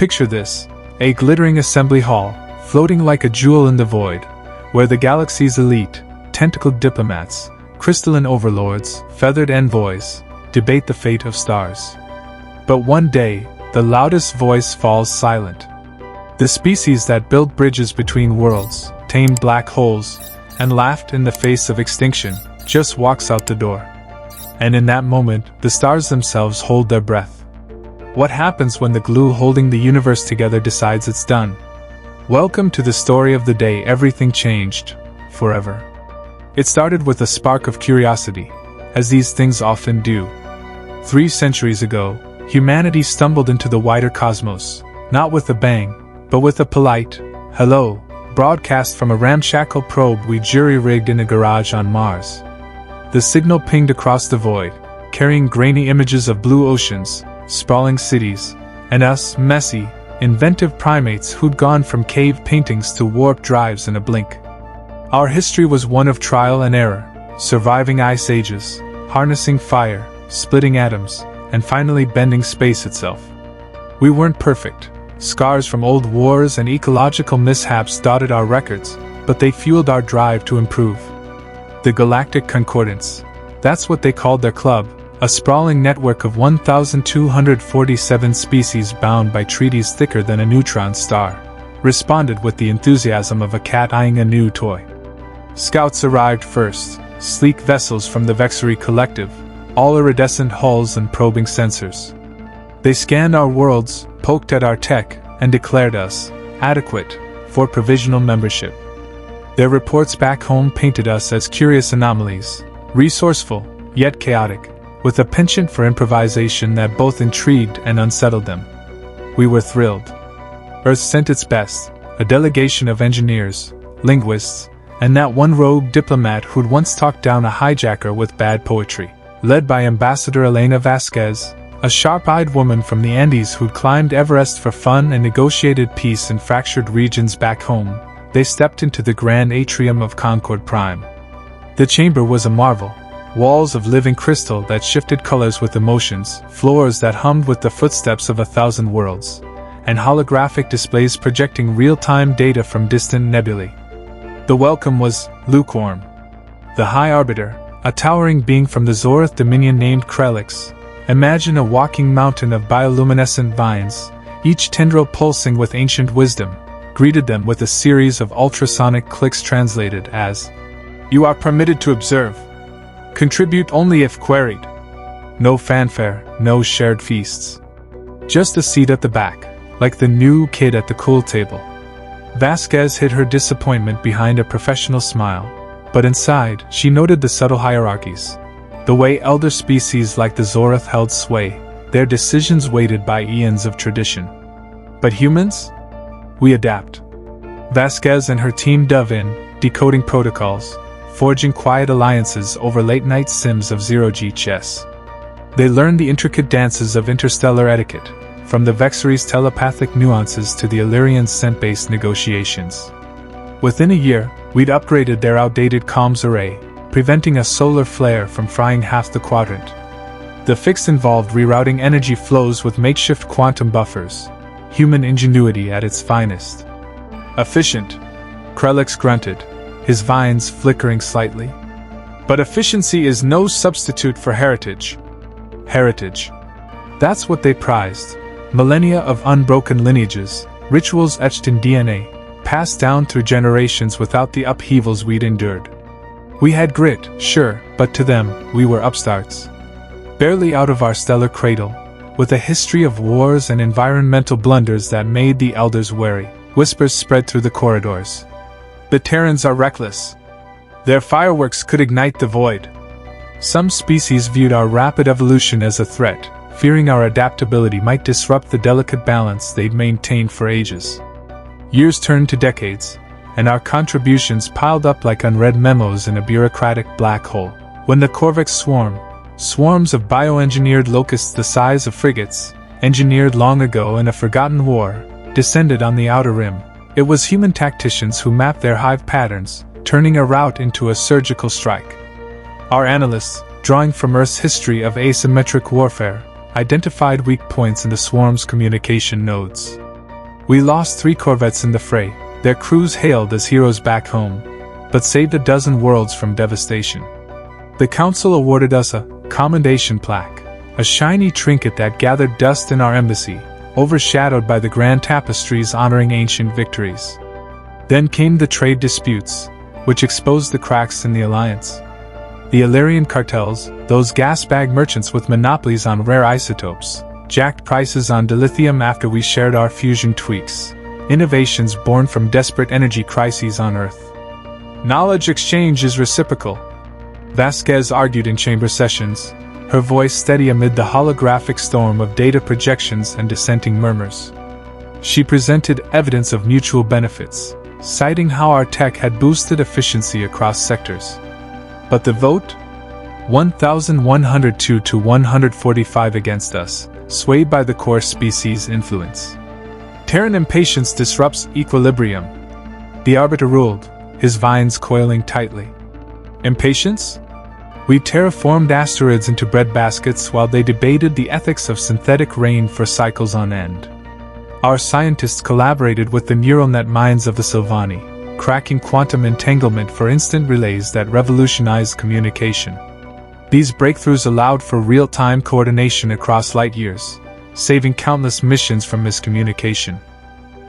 Picture this: a glittering assembly hall, floating like a jewel in the void, where the galaxy's elite, tentacled diplomats, crystalline overlords, feathered envoys, debate the fate of stars. But one day, the loudest voice falls silent. The species that built bridges between worlds, tamed black holes, and laughed in the face of extinction, just walks out the door. And in that moment, the stars themselves hold their breath. What happens when the glue holding the universe together decides it's done? Welcome to the story of the day everything changed, forever. It started with a spark of curiosity, as these things often do. 3 centuries ago, humanity stumbled into the wider cosmos, not with a bang, but with a polite, hello, broadcast from a ramshackle probe we jury-rigged in a garage on Mars. The signal pinged across the void, carrying grainy images of blue oceans, sprawling cities, and us, messy, inventive primates who'd gone from cave paintings to warp drives in a blink. Our history was one of trial and error, surviving ice ages, harnessing fire, splitting atoms, and finally bending space itself. We weren't perfect. Scars from old wars and ecological mishaps dotted our records, but they fueled our drive to improve. The Galactic Concordance. That's what they called their club, a sprawling network of 1,247 species bound by treaties thicker than a neutron star, responded with the enthusiasm of a cat eyeing a new toy. Scouts arrived first, sleek vessels from the Victories Collective, all iridescent hulls and probing sensors. They scanned our worlds, poked at our tech, and declared us adequate for provisional membership. Their reports back home painted us as curious anomalies, resourceful, yet chaotic, with a penchant for improvisation that both intrigued and unsettled them. We were thrilled. Earth sent its best, a delegation of engineers, linguists, and that one rogue diplomat who'd once talked down a hijacker with bad poetry. Led by Ambassador Elena Vasquez, a sharp-eyed woman from the Andes who'd climbed Everest for fun and negotiated peace in fractured regions back home, they stepped into the grand atrium of Concord Prime. The chamber was a marvel. Walls of living crystal that shifted colors with emotions, floors that hummed with the footsteps of 1,000 worlds, and holographic displays projecting real-time data from distant nebulae. The welcome was lukewarm. The High Arbiter, a towering being from the Zorith Dominion named Krelix, imagine a walking mountain of bioluminescent vines, each tendril pulsing with ancient wisdom, greeted them with a series of ultrasonic clicks translated as, "You are permitted to observe. Contribute only if queried." No fanfare, no shared feasts. Just a seat at the back, like the new kid at the cool table. Vasquez hid her disappointment behind a professional smile, but inside, she noted the subtle hierarchies. The way elder species like the Zorith held sway, their decisions weighted by eons of tradition. But humans? We adapt. Vasquez and her team dove in, decoding protocols, forging quiet alliances over late-night sims of zero-G chess. They learned the intricate dances of interstellar etiquette, from the Victories' telepathic nuances to the Illyrians' scent-based negotiations. Within a year, we'd upgraded their outdated comms array, preventing a solar flare from frying half the quadrant. The fix involved rerouting energy flows with makeshift quantum buffers, human ingenuity at its finest. "Efficient," Krelix grunted, his vines flickering slightly. "But efficiency is no substitute for heritage." Heritage. That's what they prized. Millennia of unbroken lineages, rituals etched in DNA, passed down through generations without the upheavals we'd endured. We had grit, sure, but to them, we were upstarts. Barely out of our stellar cradle, with a history of wars and environmental blunders that made the elders wary, whispers spread through the corridors. The Terrans are reckless. Their fireworks could ignite the void. Some species viewed our rapid evolution as a threat, fearing our adaptability might disrupt the delicate balance they'd maintained for ages. Years turned to decades, and our contributions piled up like unread memos in a bureaucratic black hole. When the Corvex swarms of bioengineered locusts the size of frigates, engineered long ago in a forgotten war, descended on the outer rim, it was human tacticians who mapped their hive patterns, turning a rout into a surgical strike. Our analysts, drawing from Earth's history of asymmetric warfare, identified weak points in the swarm's communication nodes. We lost 3 corvettes in the fray, their crews hailed as heroes back home, but saved a dozen worlds from devastation. The Council awarded us a commendation plaque, a shiny trinket that gathered dust in our embassy, overshadowed by the grand tapestries honoring ancient victories. Then came the trade disputes, which exposed the cracks in the alliance. The Illyrian cartels, those gas-bag merchants with monopolies on rare isotopes, jacked prices on dilithium after we shared our fusion tweaks, innovations born from desperate energy crises on Earth. Knowledge exchange is reciprocal, Vasquez argued in chamber sessions, her voice steady amid the holographic storm of data projections and dissenting murmurs. She presented evidence of mutual benefits, citing how our tech had boosted efficiency across sectors. But the vote? 1,102 to 145 against us, swayed by the core species' influence. Terran impatience disrupts equilibrium. The arbiter ruled, his vines coiling tightly. Impatience? We terraformed asteroids into breadbaskets while they debated the ethics of synthetic rain for cycles on end. Our scientists collaborated with the neural net minds of the Sylvani, cracking quantum entanglement for instant relays that revolutionized communication. These breakthroughs allowed for real-time coordination across light years, saving countless missions from miscommunication.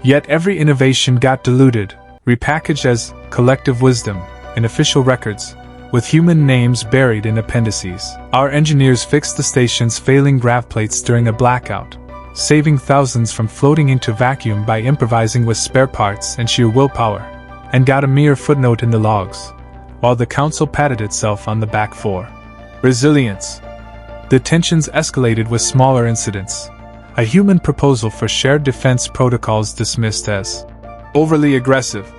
Yet every innovation got diluted, repackaged as collective wisdom in official records, with human names buried in appendices. Our engineers fixed the station's failing grav plates during a blackout, saving thousands from floating into vacuum by improvising with spare parts and sheer willpower, and got a mere footnote in the logs, while the council patted itself on the back for resilience. The tensions escalated with smaller incidents. A human proposal for shared defense protocols dismissed as overly aggressive,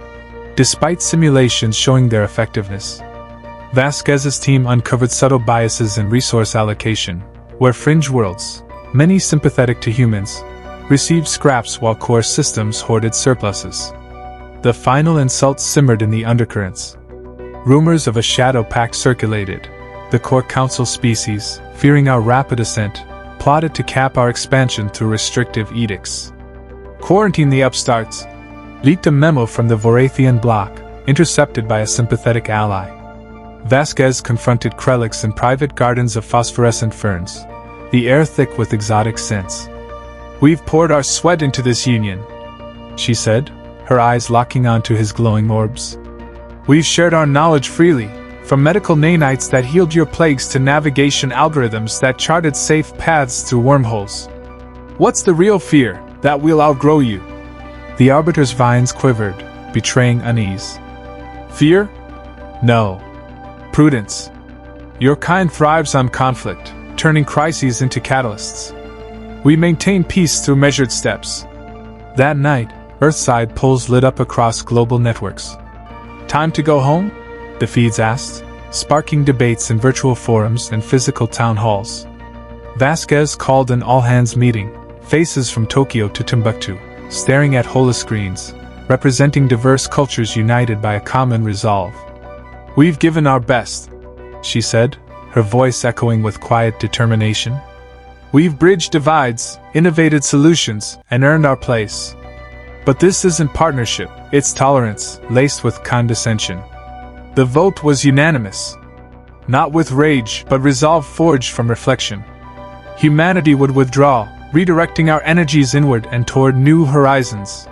despite simulations showing their effectiveness. Vasquez's team uncovered subtle biases in resource allocation, where fringe worlds, many sympathetic to humans, received scraps while core systems hoarded surpluses. The final insult simmered in the undercurrents. Rumors of a shadow pact circulated. The core council species, fearing our rapid ascent, plotted to cap our expansion through restrictive edicts. Quarantine the upstarts, leaked a memo from the Vorathian bloc, intercepted by a sympathetic ally. Vasquez confronted Krelix in private gardens of phosphorescent ferns, the air thick with exotic scents. "We've poured our sweat into this union," she said, her eyes locking onto his glowing orbs. "We've shared our knowledge freely, from medical nanites that healed your plagues to navigation algorithms that charted safe paths through wormholes. What's the real fear? That we'll outgrow you?" The arbiter's vines quivered, betraying unease. "Fear? No. Prudence. Your kind thrives on conflict, turning crises into catalysts. We maintain peace through measured steps." That night, Earthside polls lit up across global networks. "Time to go home?" the feeds asked, sparking debates in virtual forums and physical town halls. Vasquez called an all-hands meeting, faces from Tokyo to Timbuktu, staring at holoscreens, representing diverse cultures united by a common resolve. "We've given our best," she said, her voice echoing with quiet determination. "We've bridged divides, innovated solutions, and earned our place. But this isn't partnership, it's tolerance, laced with condescension." The vote was unanimous. Not with rage, but resolve forged from reflection. Humanity would withdraw, redirecting our energies inward and toward new horizons.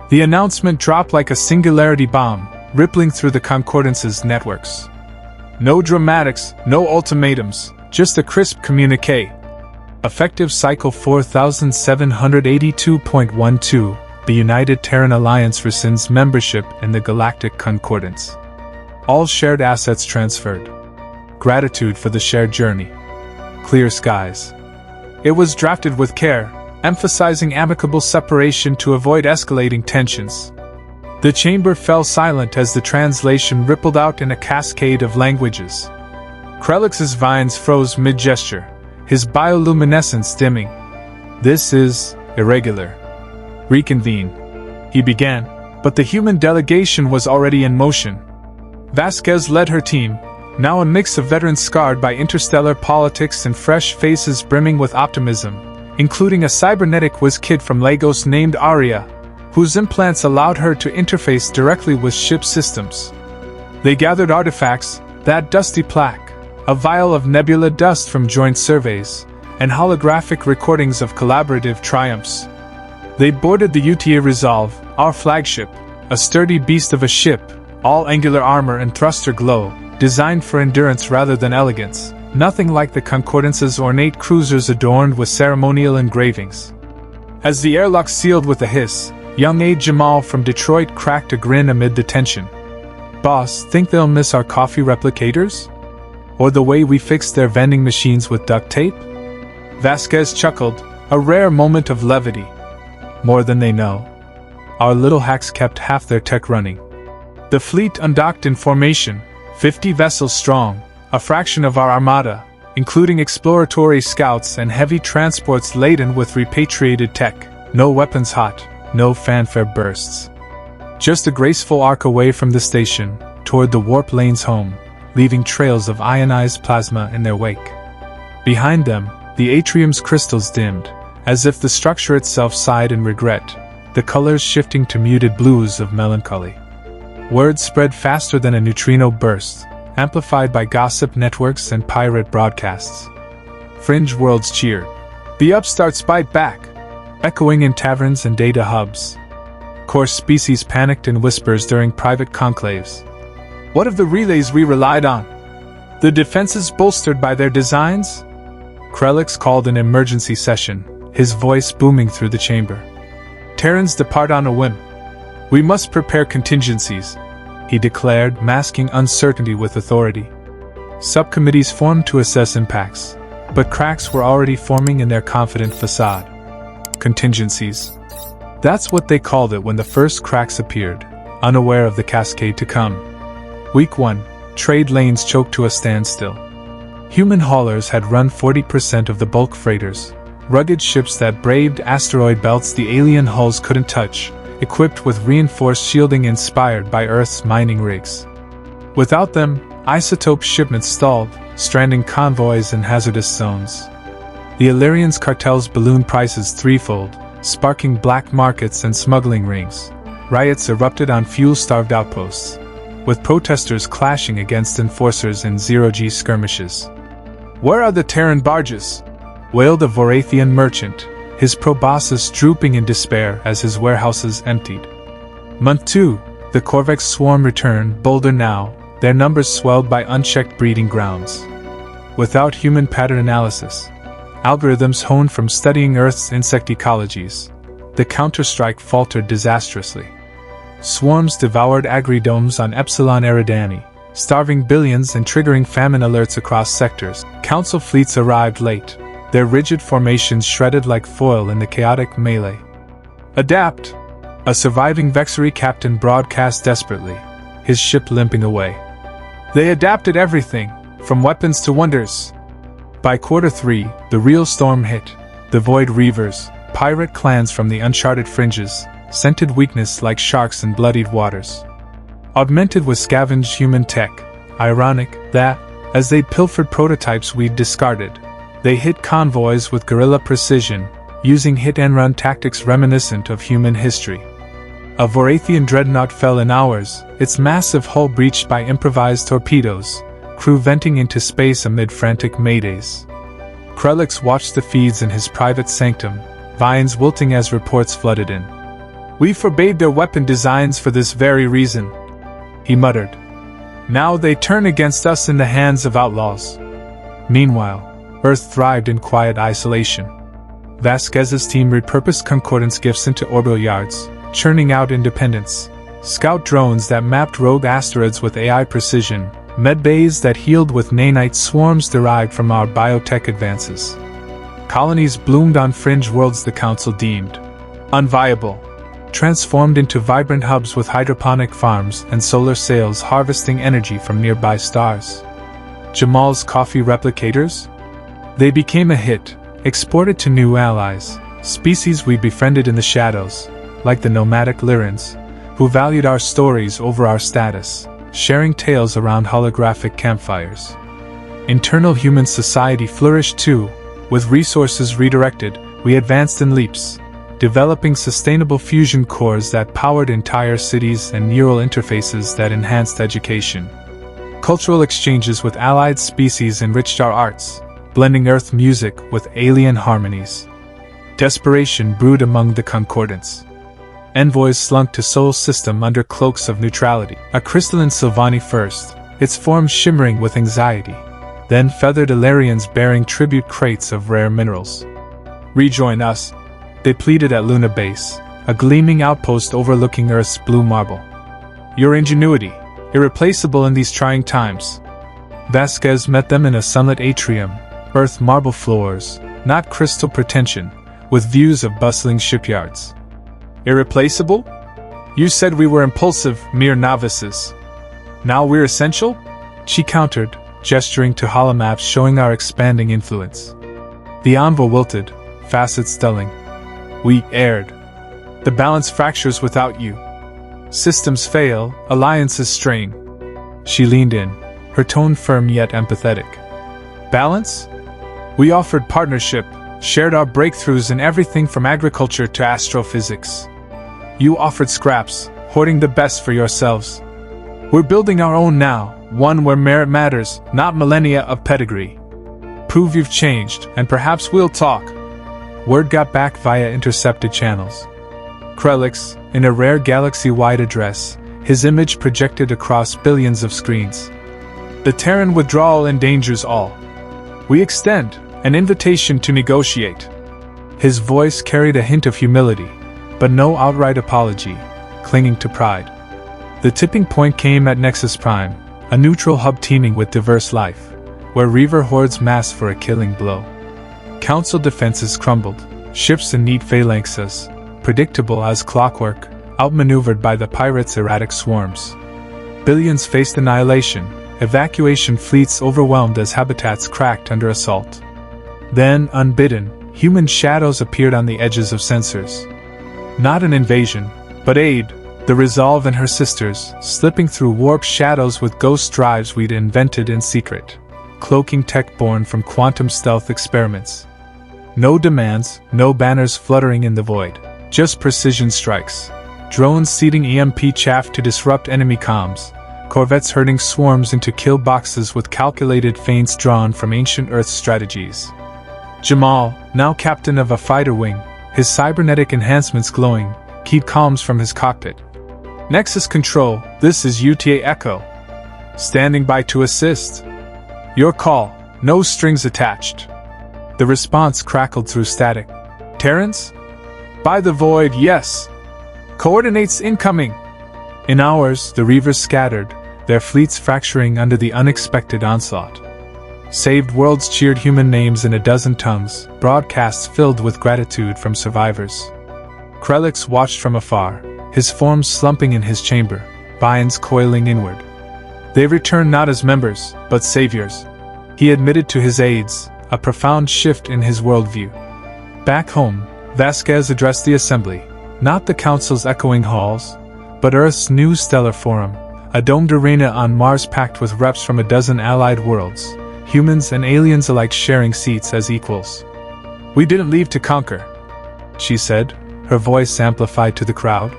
The announcement dropped like a singularity bomb, rippling through the Concordance's networks. No dramatics, no ultimatums, just a crisp communiqué. Effective Cycle 4782.12, the United Terran Alliance rescinds membership in the Galactic Concordance. All shared assets transferred. Gratitude for the shared journey. Clear skies. It was drafted with care, emphasizing amicable separation to avoid escalating tensions. The chamber fell silent as the translation rippled out in a cascade of languages. Krelix's vines froze mid-gesture, his bioluminescence dimming. "This is irregular. Reconvene," he began, but the human delegation was already in motion. Vasquez led her team, now a mix of veterans scarred by interstellar politics and fresh faces brimming with optimism, including a cybernetic whiz kid from Lagos named Aria, whose implants allowed her to interface directly with ship systems. They gathered artifacts, that dusty plaque, a vial of nebula dust from joint surveys, and holographic recordings of collaborative triumphs. They boarded the UTA Resolve, our flagship, a sturdy beast of a ship, all angular armor and thruster glow, designed for endurance rather than elegance, nothing like the Concordance's ornate cruisers adorned with ceremonial engravings. As the airlock sealed with a hiss, young A. Jamal from Detroit cracked a grin amid the tension. "Boss, think they'll miss our coffee replicators? Or the way we fixed their vending machines with duct tape?" Vasquez chuckled, a rare moment of levity. "More than they know. Our little hacks kept half their tech running." The fleet undocked in formation, 50 vessels strong, a fraction of our armada, including exploratory scouts and heavy transports laden with repatriated tech. No weapons hot, no fanfare bursts. Just a graceful arc away from the station, toward the warp lanes home, leaving trails of ionized plasma in their wake. Behind them, the atrium's crystals dimmed, as if the structure itself sighed in regret, the colors shifting to muted blues of melancholy. Word spread faster than a neutrino burst, amplified by gossip networks and pirate broadcasts. Fringe worlds cheered. The upstarts bite back, echoing in taverns and data hubs. Core species panicked in whispers during private conclaves. What of the relays we relied on? The defenses bolstered by their designs? Krelix called an emergency session, his voice booming through the chamber. Terrans depart on a whim. We must prepare contingencies, he declared, masking uncertainty with authority. Subcommittees formed to assess impacts, but cracks were already forming in their confident facade. Contingencies. That's what they called it when the first cracks appeared, unaware of the cascade to come. Week 1, trade lanes choked to a standstill. Human haulers had run 40% of the bulk freighters, rugged ships that braved asteroid belts the alien hulls couldn't touch, equipped with reinforced shielding inspired by Earth's mining rigs. Without them, isotope shipments stalled, stranding convoys in hazardous zones. The Illyrians' cartels ballooned prices threefold, sparking black markets and smuggling rings. Riots erupted on fuel-starved outposts, with protesters clashing against enforcers in zero-G skirmishes. "Where are the Terran barges?" wailed a Vorathian merchant, his proboscis drooping in despair as his warehouses emptied. Month 2, the Corvex swarm returned, bolder now, their numbers swelled by unchecked breeding grounds. Without human pattern analysis, algorithms honed from studying Earth's insect ecologies, the counterstrike faltered disastrously. Swarms devoured agridomes on Epsilon Eridani, starving billions and triggering famine alerts across sectors. Council fleets arrived late, their rigid formations shredded like foil in the chaotic melee. "Adapt!" a surviving Vexery captain broadcast desperately, his ship limping away. They adapted everything, from weapons to wonders. By quarter 3, the real storm hit. The Void Reavers, pirate clans from the uncharted fringes, scented weakness like sharks in bloodied waters. Augmented with scavenged human tech, ironic that, as they pilfered prototypes we'd discarded, they hit convoys with guerrilla precision, using hit-and-run tactics reminiscent of human history. A Vorathian dreadnought fell in hours, its massive hull breached by improvised torpedoes, crew venting into space amid frantic maydays. Krelix watched the feeds in his private sanctum, vines wilting as reports flooded in. "We forbade their weapon designs for this very reason," he muttered. "Now they turn against us in the hands of outlaws." Meanwhile, Earth thrived in quiet isolation. Vasquez's team repurposed Concordance gifts into orbital yards, churning out independence. Scout drones that mapped rogue asteroids with AI precision, medbays that healed with nanite swarms derived from our biotech advances. Colonies bloomed on fringe worlds the Council deemed unviable, transformed into vibrant hubs with hydroponic farms and solar sails harvesting energy from nearby stars. Jamal's coffee replicators? They became a hit, exported to new allies, species we befriended in the shadows, like the nomadic Lyrans, who valued our stories over our status, sharing tales around holographic campfires. Internal human society flourished too. With resources redirected, we advanced in leaps, developing sustainable fusion cores that powered entire cities and neural interfaces that enhanced education. Cultural exchanges with allied species enriched our arts, blending Earth music with alien harmonies. Desperation brewed among the concordants. Envoys slunk to Sol's system under cloaks of neutrality. A crystalline Sylvani first, its form shimmering with anxiety. Then feathered Ilarians bearing tribute crates of rare minerals. Rejoin us, they pleaded at Luna Base, a gleaming outpost overlooking Earth's blue marble. Your ingenuity, irreplaceable in these trying times. Vasquez met them in a sunlit atrium, Earth marble floors, not crystal pretension, with views of bustling shipyards. Irreplaceable? You said we were impulsive, mere novices. Now we're essential? She countered, gesturing to holomaps showing our expanding influence. The envoy wilted, facets dulling. We erred. The balance fractures without you. Systems fail, alliances strain. She leaned in, her tone firm yet empathetic. Balance? We offered partnership, shared our breakthroughs in everything from agriculture to astrophysics. You offered scraps, hoarding the best for yourselves. We're building our own now, one where merit matters, not millennia of pedigree. Prove you've changed, and perhaps we'll talk. Word got back via intercepted channels. Krelix, in a rare galaxy-wide address, his image projected across billions of screens. The Terran withdrawal endangers all. We extend an invitation to negotiate. His voice carried a hint of humility, but no outright apology, clinging to pride. The tipping point came at Nexus Prime, a neutral hub teeming with diverse life, where Reaver hordes massed for a killing blow. Council defenses crumbled, ships in neat phalanxes, predictable as clockwork, outmaneuvered by the pirates' erratic swarms. Billions faced annihilation, evacuation fleets overwhelmed as habitats cracked under assault. Then, unbidden, human shadows appeared on the edges of sensors. Not an invasion, but aid, the Resolve and her sisters, slipping through warp shadows with ghost drives we'd invented in secret, cloaking tech born from quantum stealth experiments. No demands, no banners fluttering in the void, just precision strikes. Drones seeding EMP chaff to disrupt enemy comms, corvettes herding swarms into kill boxes with calculated feints drawn from ancient Earth strategies. Jamal, now captain of a fighter wing, his cybernetic enhancements glowing, keyed comms from his cockpit. Nexus Control, this is UTA Echo. Standing by to assist. Your call, no strings attached. The response crackled through static. Terrans? By the void, yes. Coordinates incoming. In hours, the Reavers scattered, their fleets fracturing under the unexpected onslaught. Saved worlds cheered human names in a dozen tongues, broadcasts filled with gratitude from survivors. Krelix watched from afar, his form slumping in his chamber, binds coiling inward. They returned not as members, but saviors. He admitted to his aides, a profound shift in his worldview. Back home, Vasquez addressed the assembly, not the council's echoing halls, but Earth's new stellar forum, a domed arena on Mars packed with reps from a dozen allied worlds, humans and aliens alike sharing seats as equals. We didn't leave to conquer, she said, her voice amplified to the crowd.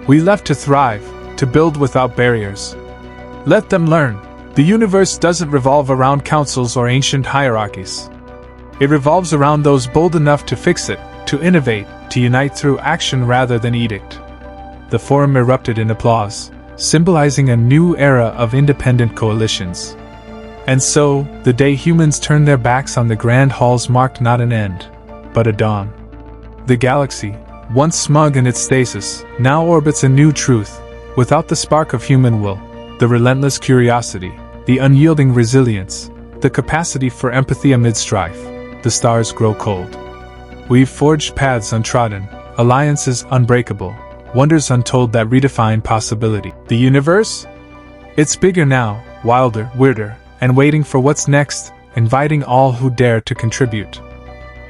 We left to thrive, to build without barriers. Let them learn. The universe doesn't revolve around councils or ancient hierarchies. It revolves around those bold enough to fix it, to innovate, to unite through action rather than edict. The forum erupted in applause, symbolizing a new era of independent coalitions. And so, the day humans turned their backs on the grand halls marked not an end, but a dawn. The galaxy, once smug in its stasis, now orbits a new truth, without the spark of human will, the relentless curiosity, the unyielding resilience, the capacity for empathy amid strife. The stars grow cold. We've forged paths untrodden, alliances unbreakable, wonders untold that redefine possibility. The universe? It's bigger now, wilder, weirder, and waiting for what's next, inviting all who dare to contribute.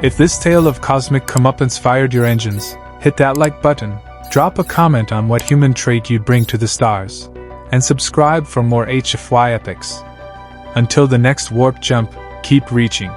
If this tale of cosmic comeuppance fired your engines, hit that like button, drop a comment on what human trait you'd bring to the stars, and subscribe for more HFY epics. Until the next warp jump, keep reaching.